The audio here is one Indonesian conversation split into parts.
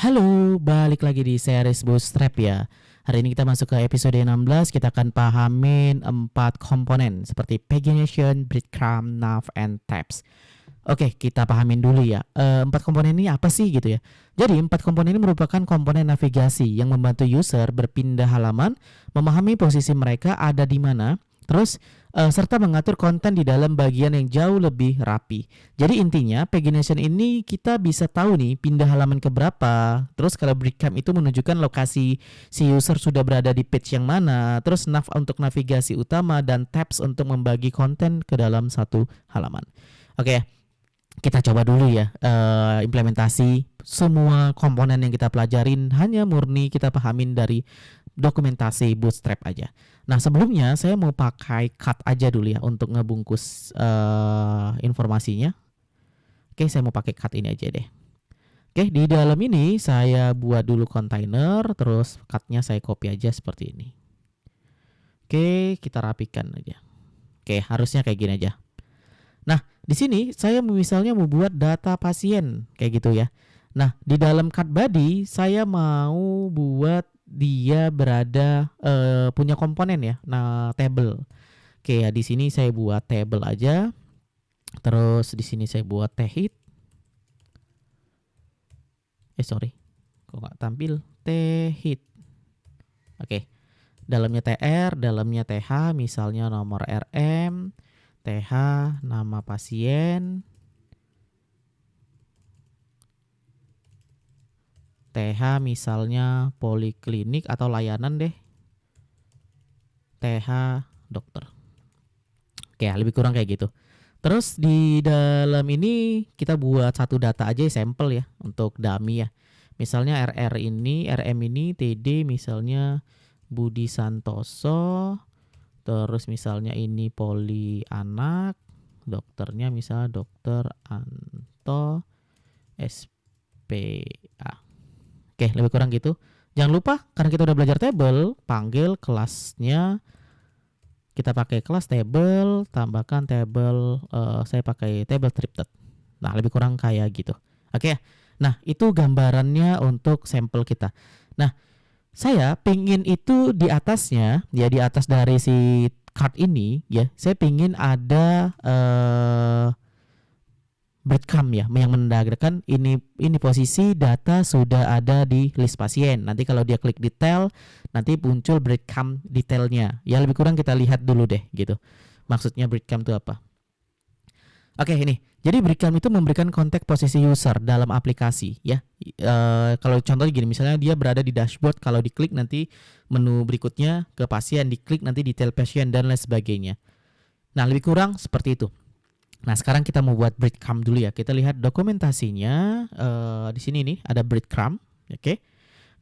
Halo, balik lagi di series Bootstrap ya. Hari ini kita masuk ke episode 16. Kita akan pahamin 4 komponen seperti pagination, breadcrumb, nav, and tabs. Oke, kita pahamin dulu ya. 4 komponen ini apa sih gitu ya? Jadi 4 komponen ini merupakan komponen navigasi yang membantu user berpindah halaman, memahami posisi mereka ada di mana, terus serta mengatur konten di dalam bagian yang jauh lebih rapi. Jadi intinya pagination ini kita bisa tahu nih pindah halaman ke berapa. Terus kalau breadcrumb itu menunjukkan lokasi si user sudah berada di page yang mana. Terus nav untuk navigasi utama dan tabs untuk membagi konten ke dalam satu halaman. Oke, kita coba dulu ya implementasi semua komponen yang kita pelajarin hanya murni kita pahamin dari dokumentasi Bootstrap aja. Nah sebelumnya saya mau pakai cut aja dulu ya untuk ngebungkus informasinya. Oke, saya mau pakai cut ini aja deh. Oke, di dalam ini saya buat dulu kontainer, terus cutnya saya copy aja seperti ini. Oke, kita rapikan aja. Oke, harusnya kayak gini aja. Nah, di sini saya misalnya mau buat data pasien kayak gitu ya. Nah, di dalam cut body saya mau buat dia berada punya komponen ya. Nah, table. Oke, ya di sini saya buat table aja. Terus di sini saya buat thread. Sorry. Kok nggak tampil? Thread. Oke. Dalamnya TR, dalamnya TH, misalnya nomor RM, TH, nama pasien, TH misalnya poliklinik atau layanan deh, TH dokter. Oke, lebih kurang kayak gitu. Terus di dalam ini kita buat satu data aja sampel ya untuk dummy ya. Misalnya RM ini TD misalnya Budi Santoso. Terus misalnya ini poli anak, dokternya misalnya dokter Anto SPA. Oke, lebih kurang gitu. Jangan lupa karena kita udah belajar table, panggil kelasnya. Kita pakai kelas table, tambahkan table, saya pakai table triplet. Nah, lebih kurang kayak gitu. Oke. Nah, itu gambarannya untuk sampel kita. Nah, saya pengen itu di atasnya, ya di atas dari si card ini, ya, saya pengen ada breadcrumb ya, yang menandakan ini posisi data sudah ada di list pasien. Nanti kalau dia klik detail, nanti muncul breadcrumb detailnya. Ya lebih kurang kita lihat dulu deh gitu. Maksudnya breadcrumb itu apa? Oke, ini. Jadi breadcrumb itu memberikan konteks posisi user dalam aplikasi ya. Kalau contohnya gini, misalnya dia berada di dashboard, kalau diklik nanti menu berikutnya ke pasien, diklik nanti detail pasien dan lain sebagainya. Nah, lebih kurang seperti itu. Nah, sekarang kita mau buat breadcrumb dulu ya. Kita lihat dokumentasinya. Di sini nih ada breadcrumb. Oke,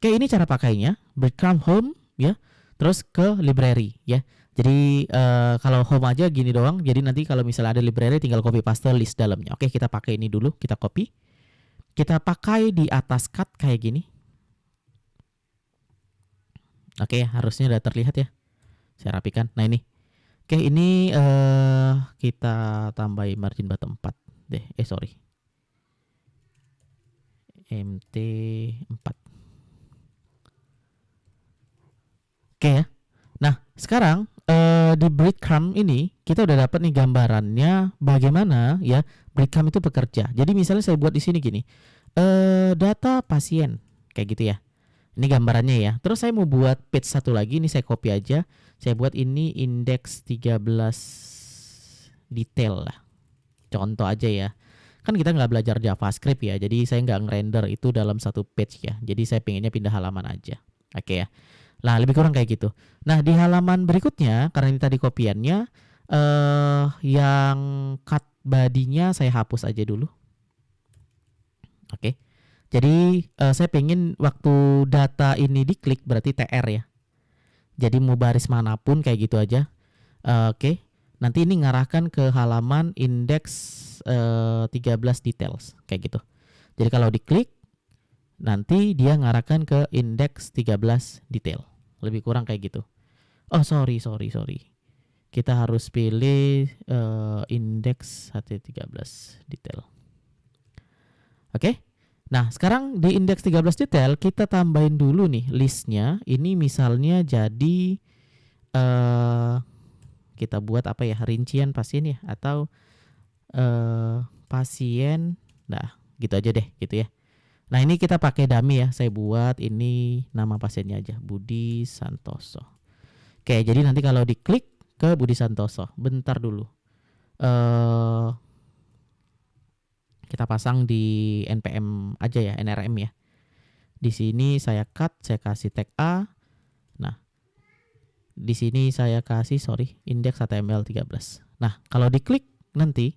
ini cara pakainya. Breadcrumb home ya. Terus ke library ya. Jadi kalau home aja gini doang. Jadi nanti kalau misalnya ada library tinggal copy paste list dalamnya. Oke, kita pakai ini dulu. Kita copy. Kita pakai di atas cut kayak gini. Oke, harusnya udah terlihat ya. Saya rapikan. Nah, ini. Oke, ini kita tambahin margin bottom 4 deh. Sorry. MT 4. Oke ya. Nah, sekarang di breadcrumb ini kita udah dapat nih gambarannya bagaimana ya breadcrumb itu bekerja. Jadi misalnya saya buat di sini gini. Data pasien kayak gitu ya. Ini gambarannya ya. Terus saya mau buat page satu lagi, ini saya copy aja. Saya buat ini indeks 13 detail lah. Contoh aja ya. Kan kita nggak belajar JavaScript ya, jadi saya nggak ngerender itu dalam satu page ya. Jadi saya pengennya pindah halaman aja. Oke ya. Nah, lebih kurang kayak gitu. Nah, di halaman berikutnya, karena ini tadi kopiannya, yang cut body-nya saya hapus aja dulu. Oke. Jadi saya pengen waktu data ini diklik berarti TR ya. Jadi mau baris manapun kayak gitu aja. Oke. Nanti ini ngarahkan ke halaman indeks 13 details kayak gitu. Jadi kalau diklik nanti dia ngarahkan ke indeks 13 detail. Lebih kurang kayak gitu. Oh, sorry. Kita harus pilih indeks 13 detail. Oke. Nah, sekarang di indeks 13 detail kita tambahin dulu nih listnya. Ini misalnya jadi kita buat apa ya? Rincian pasien ya, atau pasien. Nah, gitu aja deh gitu ya. Nah, ini kita pakai dummy ya. Saya buat ini nama pasiennya aja, Budi Santoso. Oke, jadi nanti kalau diklik ke Budi Santoso, bentar dulu. Kita pasang di npm aja ya, nrm ya. Di sini saya cut, saya kasih tag A. Nah, di sini saya kasih indeks HTML13. Nah, kalau diklik nanti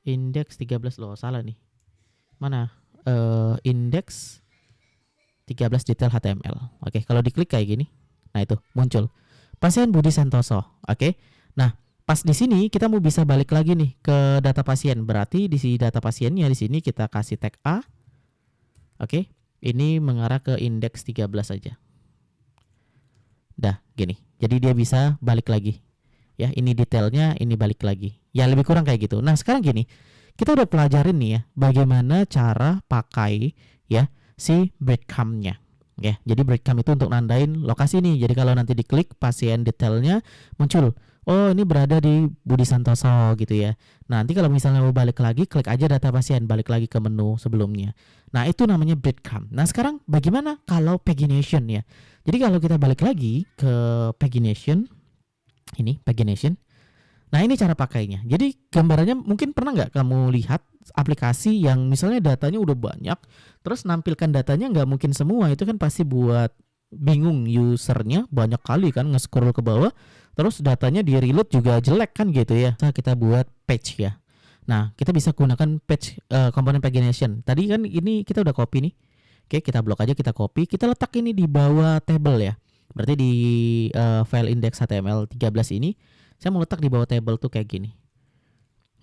indeks 13 loh, salah nih. Mana? Indeks 13 detail HTML. Oke, kalau diklik kayak gini. Nah, itu muncul pasien Budi Santoso. Oke. Nah, pas di sini kita mau bisa balik lagi nih ke data pasien. Berarti di sini data pasiennya di sini kita kasih tag A. Oke. Ini mengarah ke indeks 13 aja. Dah, gini. Jadi dia bisa balik lagi. Ya, ini detailnya, ini balik lagi. Ya, lebih kurang kayak gitu. Nah, sekarang gini. Kita udah pelajarin nih ya bagaimana cara pakai ya si breadcrumb-nya. Ya, jadi breadcrumb itu untuk nandain lokasi nih. Jadi kalau nanti diklik pasien detailnya muncul. Oh, ini berada di Budi Santoso gitu ya. Nanti kalau misalnya mau balik lagi, klik aja data pasien, balik lagi ke menu sebelumnya. Nah, itu namanya breadcrumb. Nah, sekarang bagaimana kalau pagination ya? Jadi kalau kita balik lagi ke pagination, ini pagination. Nah, ini cara pakainya. Jadi gambarannya mungkin pernah nggak kamu lihat aplikasi yang misalnya datanya udah banyak, terus nampilkan datanya nggak mungkin semua, itu kan pasti buat bingung usernya, banyak kali kan nge-scroll ke bawah, terus datanya di reload juga jelek kan gitu ya. Nah, kita buat page ya. Nah, kita bisa gunakan page komponen pagination. Tadi kan ini kita udah copy nih. Oke, kita blok aja, kita copy, kita letak ini di bawah table ya. Berarti di file index HTML13 ini saya mau letak di bawah table tuh kayak gini.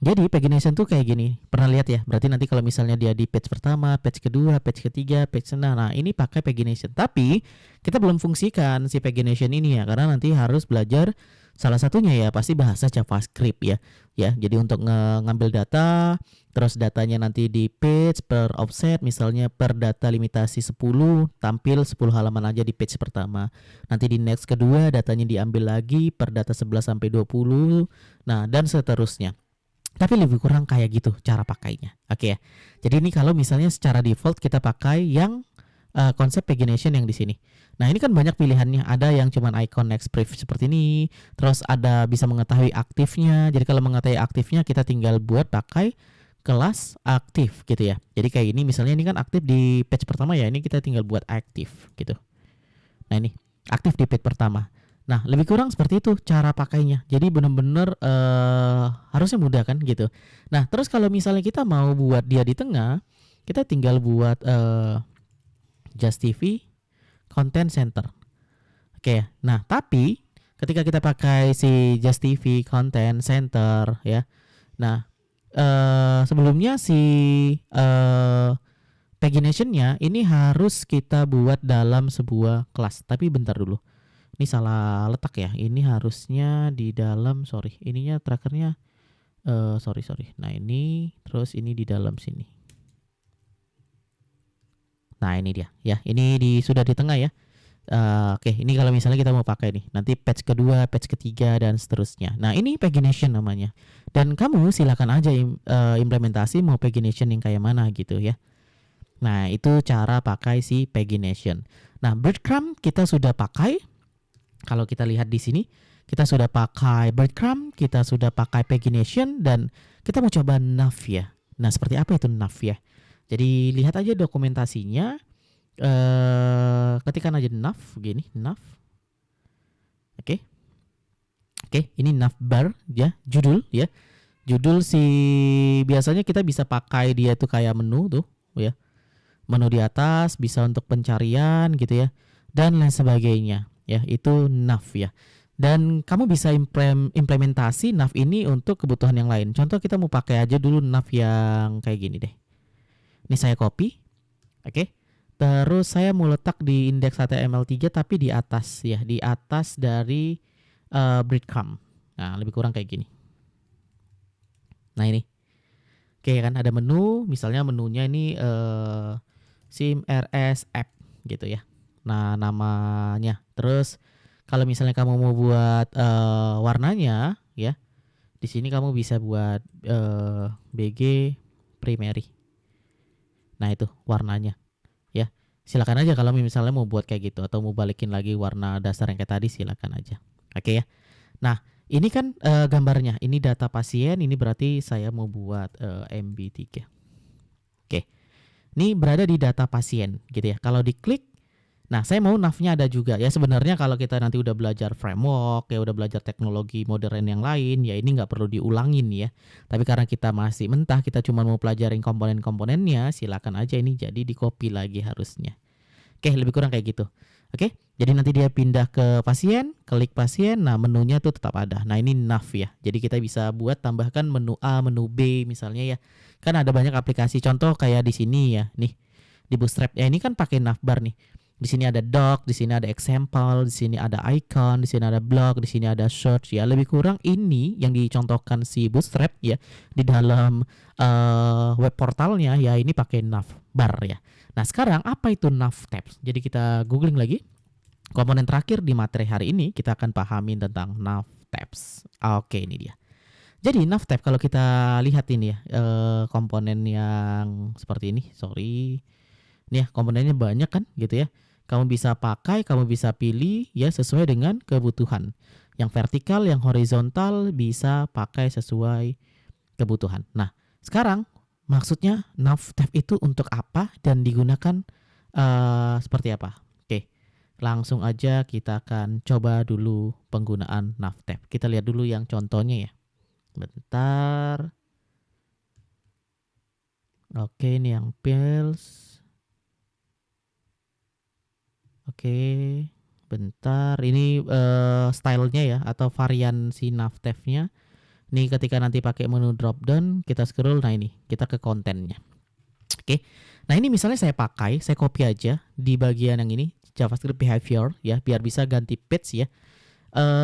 Jadi pagination tuh kayak gini. Pernah lihat ya? Berarti nanti kalau misalnya dia di page pertama, page kedua, page ketiga, page nah ini pakai pagination. Tapi kita belum fungsikan si pagination ini ya, karena nanti harus belajar salah satunya ya pasti bahasa JavaScript ya. Ya, jadi untuk ngambil data, terus datanya nanti di page per offset, misalnya per data limitasi 10, tampil 10 halaman aja di page pertama. Nanti di next kedua datanya diambil lagi per data 11 sampai 20. Nah, dan seterusnya. Tapi lebih kurang kayak gitu cara pakainya. Oke ya. Jadi ini kalau misalnya secara default kita pakai yang konsep pagination yang di sini. Nah, ini kan banyak pilihannya. Ada yang cuman icon next brief seperti ini. Terus ada bisa mengetahui aktifnya. Jadi kalau mengetahui aktifnya kita tinggal buat pakai kelas aktif gitu ya. Jadi kayak ini misalnya ini kan aktif di page pertama ya. Ini kita tinggal buat aktif gitu. Nah, ini aktif di page pertama. Nah, lebih kurang seperti itu cara pakainya. Jadi benar-benar harusnya mudah kan gitu. Nah, terus kalau misalnya kita mau buat dia di tengah, kita tinggal buat Just TV Content Center. Oke, nah tapi ketika kita pakai si Just TV Content Center ya, nah sebelumnya si pagination-nya ini harus kita buat dalam sebuah kelas. Tapi bentar dulu. Ini salah letak ya. Ini harusnya di dalam, ininya trackernya sorry. Nah, ini terus ini di dalam sini. Nah, ini dia ya. Ini sudah di tengah ya. Oke, ini kalau misalnya kita mau pakai nih, nanti page kedua, page ketiga dan seterusnya. Nah, ini pagination namanya. Dan kamu silakan aja implementasi mau pagination yang kayak mana gitu ya. Nah, itu cara pakai si pagination. Nah, breadcrumb kita sudah pakai. Kalau kita lihat di sini, kita sudah pakai breadcrumb, kita sudah pakai pagination, dan kita mau coba nav ya. Nah, seperti apa itu nav ya? Jadi lihat aja dokumentasinya. Ketikkan aja nav gini, nav. Oke, ini navbar ya, judul ya. Judul biasanya kita bisa pakai dia tuh kayak menu tuh ya. Menu di atas bisa untuk pencarian gitu ya, dan lain sebagainya. Ya, itu nav ya. Dan kamu bisa implementasi nav ini untuk kebutuhan yang lain. Contoh kita mau pakai aja dulu nav yang kayak gini deh. Ini saya copy. Oke. Terus saya mau letak di indeks HTML3 tapi di atas ya, di atas dari breadcrumb. Nah, lebih kurang kayak gini. Nah, ini. Oke kan ada menu, misalnya menunya ini SIM RS app gitu ya. Nah, namanya. Terus kalau misalnya kamu mau buat warnanya ya, di sini kamu bisa buat BG primary. Nah, itu warnanya ya. Silakan aja kalau misalnya mau buat kayak gitu atau mau balikin lagi warna dasar yang kayak tadi silakan aja. Oke ya. Nah, ini kan gambarnya. Ini data pasien, ini berarti saya mau buat MB3. Oke. Ini berada di data pasien gitu ya. Kalau diklik, nah saya mau navnya ada juga ya. Sebenarnya kalau kita nanti udah belajar framework ya, udah belajar teknologi modern yang lain ya, ini nggak perlu diulangin ya. Tapi karena kita masih mentah, kita cuma mau pelajarin komponen-komponennya, silakan aja ini jadi di copy lagi harusnya. Oke, lebih kurang kayak gitu. Oke, jadi nanti dia pindah ke pasien, klik pasien, nah menunya tuh tetap ada. Nah ini nav ya, jadi kita bisa buat tambahkan menu A, menu B misalnya ya. Kan ada banyak aplikasi, contoh kayak di sini ya, nih di Bootstrap ya ini kan pakai navbar nih. Di sini ada doc, di sini ada example, di sini ada icon, di sini ada blog, di sini ada search ya. Lebih kurang ini yang dicontohkan si Bootstrap ya di dalam web portalnya ya ini pakai navbar ya. Nah sekarang apa itu nav tabs? Jadi kita googling lagi. Komponen terakhir di materi hari ini kita akan pahamin tentang nav tabs. Oke ini dia. Jadi nav tab kalau kita lihat ini ya komponen yang seperti ini. Sorry. Ini ya komponennya banyak kan gitu ya. Kamu bisa pakai, kamu bisa pilih ya sesuai dengan kebutuhan. Yang vertikal, yang horizontal bisa pakai sesuai kebutuhan. Nah sekarang maksudnya nav tab itu untuk apa dan digunakan seperti apa? Oke, langsung aja kita akan coba dulu penggunaan nav tab. Kita lihat dulu yang contohnya ya. Bentar. Oke, ini yang pills. Oke, bentar. Ini stylenya ya atau varian si nav tab-nya. Nih ketika nanti pakai menu drop down kita scroll, nah ini kita ke kontennya. Oke, nah ini misalnya saya pakai, saya copy aja di bagian yang ini JavaScript behavior ya biar bisa ganti page ya.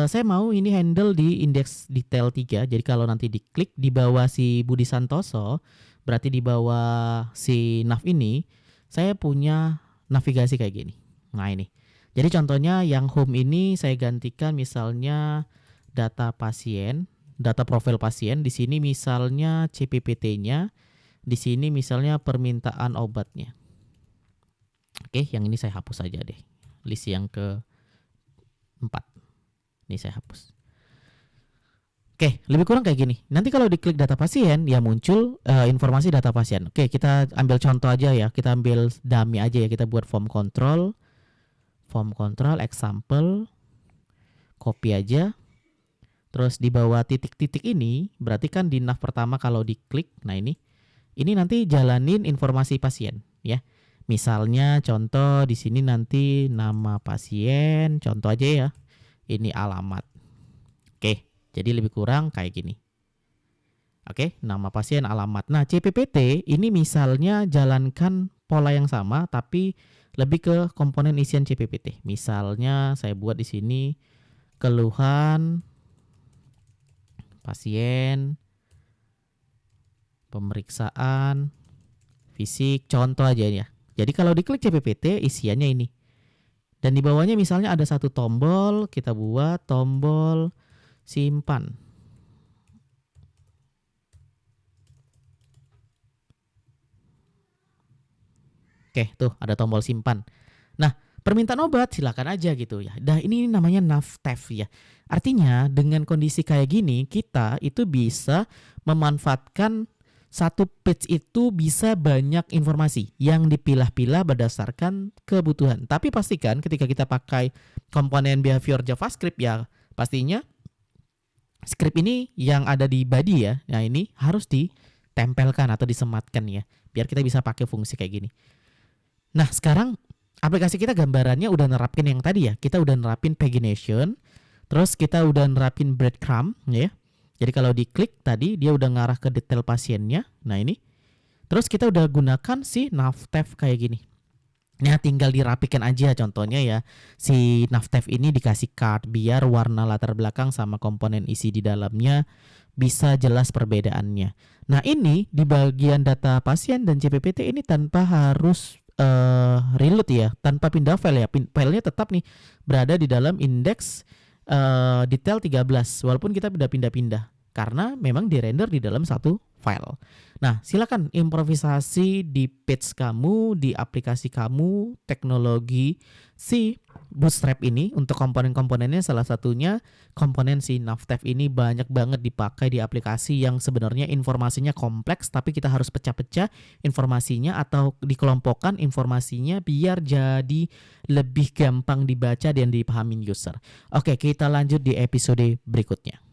Saya mau ini handle di index detail 3. Jadi kalau nanti diklik di bawah si Budi Santoso, berarti di bawah si nav ini saya punya navigasi kayak gini. Nah ini. Jadi contohnya yang home ini saya gantikan misalnya data pasien, data profil pasien. Di sini misalnya CPPT-nya, di sini misalnya permintaan obatnya. Oke, yang ini saya hapus saja deh. List yang ke-4. Ini saya hapus. Oke, lebih kurang kayak gini. Nanti kalau diklik data pasien, ya muncul informasi data pasien. Oke, kita ambil contoh aja ya. Kita ambil dummy aja ya. Kita buat form control example, copy aja. Terus di bawah titik-titik ini, berarti kan di nav pertama kalau diklik, nah ini nanti jalanin informasi pasien ya. Misalnya contoh di sini nanti nama pasien, contoh aja ya. Ini alamat. Oke, jadi lebih kurang kayak gini. Oke, nama pasien, alamat. Nah, CPPT ini misalnya jalankan pola yang sama tapi lebih ke komponen isian CPPT. Misalnya saya buat di sini keluhan pasien, pemeriksaan fisik, contoh aja ya. Jadi kalau diklik CPPT isiannya ini. Dan di bawahnya misalnya ada satu tombol, kita buat tombol simpan. Oke, tuh ada tombol simpan. Nah, permintaan obat silakan aja gitu ya. Nah, ini namanya nav tab ya. Artinya dengan kondisi kayak gini, kita itu bisa memanfaatkan satu page itu bisa banyak informasi yang dipilah-pilah berdasarkan kebutuhan. Tapi pastikan ketika kita pakai komponen behavior JavaScript ya, pastinya script ini yang ada di body ya. Nah, ini harus ditempelkan atau disematkan ya, biar kita bisa pakai fungsi kayak gini. Nah, sekarang aplikasi kita gambarannya udah nerapin yang tadi ya. Kita udah nerapin pagination, terus kita udah nerapin breadcrumb ya. Jadi kalau diklik tadi dia udah ngarah ke detail pasiennya. Nah ini. Terus kita udah gunakan si nav tab kayak gini. Nah tinggal dirapikan aja contohnya ya. Si nav tab ini dikasih card biar warna latar belakang sama komponen isi di dalamnya bisa jelas perbedaannya. Nah ini di bagian data pasien dan CPPT ini tanpa harus reload ya, tanpa pindah file ya, filenya tetap nih berada di dalam indeks detail 13 walaupun kita udah pindah-pindah karena memang dirender di dalam satu file. Nah, silakan improvisasi di page kamu, di aplikasi kamu, teknologi si Bootstrap ini untuk komponen-komponennya salah satunya komponen si Navtev ini banyak banget dipakai di aplikasi yang sebenarnya informasinya kompleks tapi kita harus pecah-pecah informasinya atau dikelompokkan informasinya biar jadi lebih gampang dibaca dan dipahamin user. Oke, kita lanjut di episode berikutnya.